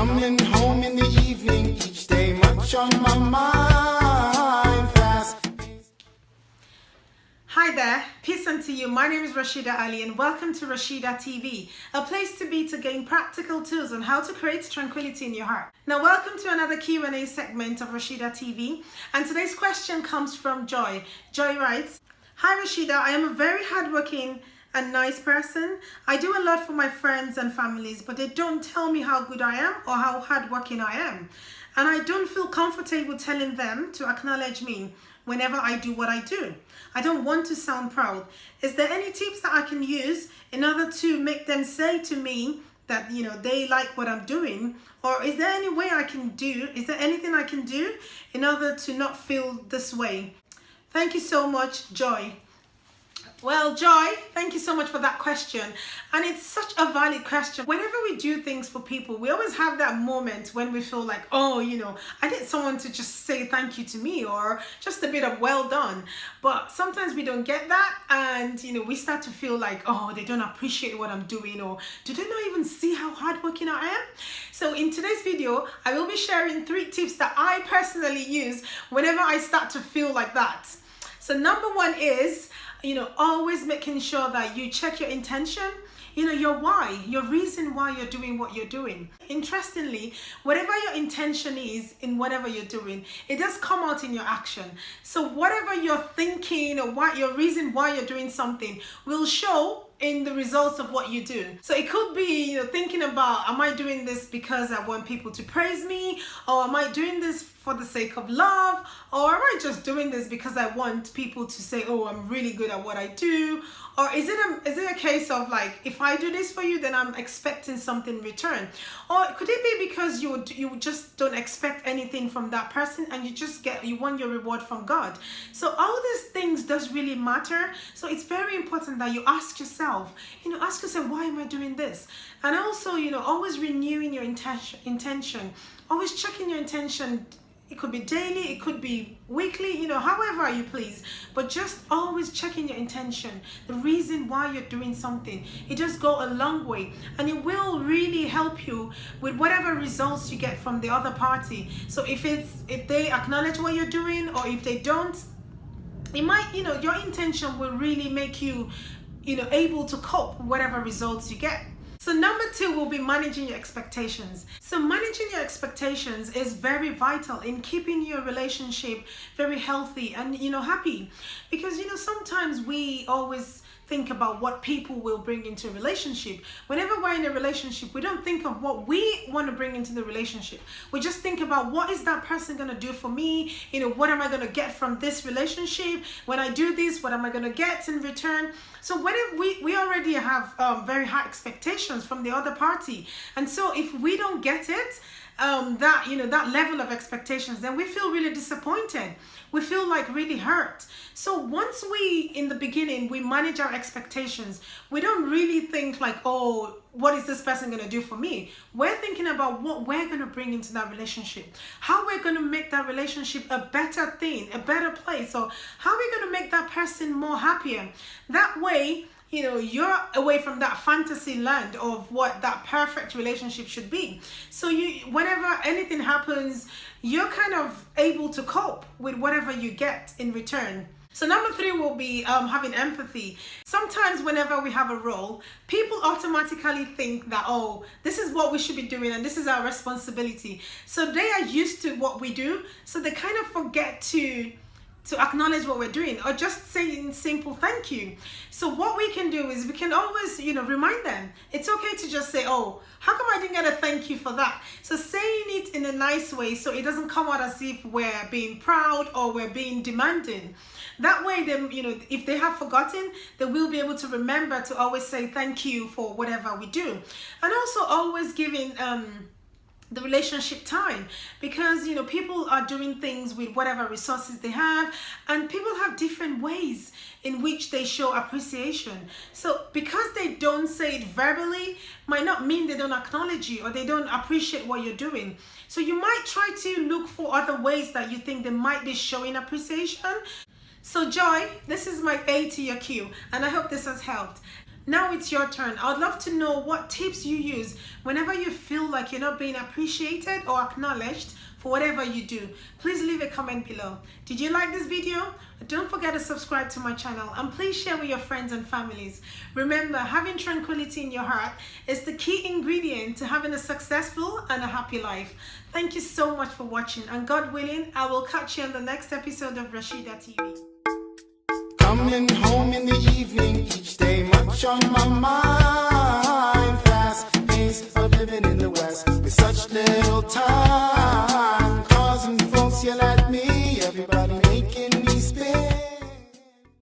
Coming home in the evening, each day much on my mind, fast. Hi there, peace unto you. My name is Rashida Ali and welcome to Rashida TV, a place to be to gain practical tools on how to create tranquility in your heart. Now welcome to another Q&A segment of Rashida TV, and today's question comes from Joy. Joy writes, "Hi Rashida, I am a very hardworking and nice person. I do a lot for my friends and families, but they don't tell me how good I am or how hardworking I am. And I don't feel comfortable telling them to acknowledge me whenever I do what I do. I don't want to sound proud. Is there any tips that I can use in order to make them say to me that, they like what I'm doing? Or is there any way I can do, is there anything I can do in order to not feel this way?" Thank you so much, Joy. Well, Joy, thank you so much for that question. And it's such a valid question. Whenever we do things for people, we always have that moment when we feel like, oh, I need someone to just say thank you to me, or just a bit of well done. But sometimes we don't get that, and we start to feel like, oh, they don't appreciate what I'm doing, or do they not even see how hardworking I am? So in today's video, I will be sharing 3 tips that I personally use whenever I start to feel like that. So number 1 is, always making sure that you check your intention, your why, your reason why you're doing what you're doing. Interestingly, whatever your intention is in whatever you're doing, it does come out in your action. So whatever you're thinking or what your reason why you're doing something will show in the results of what you do. So it could be, thinking about, am I doing this because I want people to praise me? Or am I doing this for the sake of love? Or am I just doing this because I want people to say, oh, I'm really good at what I do? Or is it a case of like, if I do this for you, then I'm expecting something in return? Or could it be because you just don't expect anything from that person, and you want your reward from God? So all these things does really matter. So it's very important that you ask yourself, why am I doing this? And also, always renewing your intention, always checking your intention. It could be daily, it could be weekly, however you please, but just always checking your intention, the reason why you're doing something. It does go a long way, and it will really help you with whatever results you get from the other party. So if they acknowledge what you're doing, or if they don't, it might, your intention will really make you, able to cope with whatever results you get. So number 2 will be managing your expectations. So managing your expectations is very vital in keeping your relationship very healthy and, happy. Because, sometimes we always think about what people will bring into a relationship. Whenever we're in a relationship, we don't think of what we want to bring into the relationship. We just think about, what is that person going to do for me? What am I going to get from this relationship? When I do this, what am I going to get in return? So whenever we already have very high expectations from the other party. And so if we don't get it, that level of expectations, then we feel really disappointed. We feel like really hurt. So once in the beginning, we manage our expectations, we don't really think like, oh, what is this person going to do for me? We're thinking about what we're going to bring into that relationship, how we're going to make that relationship a better thing, a better place, or how we're going to make that person more happier. That way, you're away from that fantasy land of what that perfect relationship should be. So whenever anything happens, you're kind of able to cope with whatever you get in return. So number 3 will be having empathy. Sometimes whenever we have a role, people automatically think that, oh, this is what we should be doing and this is our responsibility. So they are used to what we do, so they kind of forget to acknowledge what we're doing, or just saying simple thank you. So what we can do is we can always, remind them. It's okay to just say, oh, how come I didn't get a thank you for that? So saying it in a nice way, so it doesn't come out as if we're being proud or we're being demanding. That way, then, if they have forgotten, they will be able to remember to always say thank you for whatever we do. And also always giving the relationship time, because people are doing things with whatever resources they have, and people have different ways in which they show appreciation. So because they don't say it verbally might not mean they don't acknowledge you or they don't appreciate what you're doing. So you might try to look for other ways that you think they might be showing appreciation. So Joy, this is my A to your Q, and I hope this has helped. Now it's your turn. I'd love to know what tips you use Whenever you feel like you're not being appreciated or acknowledged for whatever you do, please leave a comment below. Did you like this video? Don't forget to subscribe to my channel and please share with your friends and families. Remember, having tranquility in your heart is the key ingredient to having a successful and a happy life. Thank you so much for watching, and God willing, I will catch you on the next episode of Rashida TV. Coming home in the evening, each day much on my mind.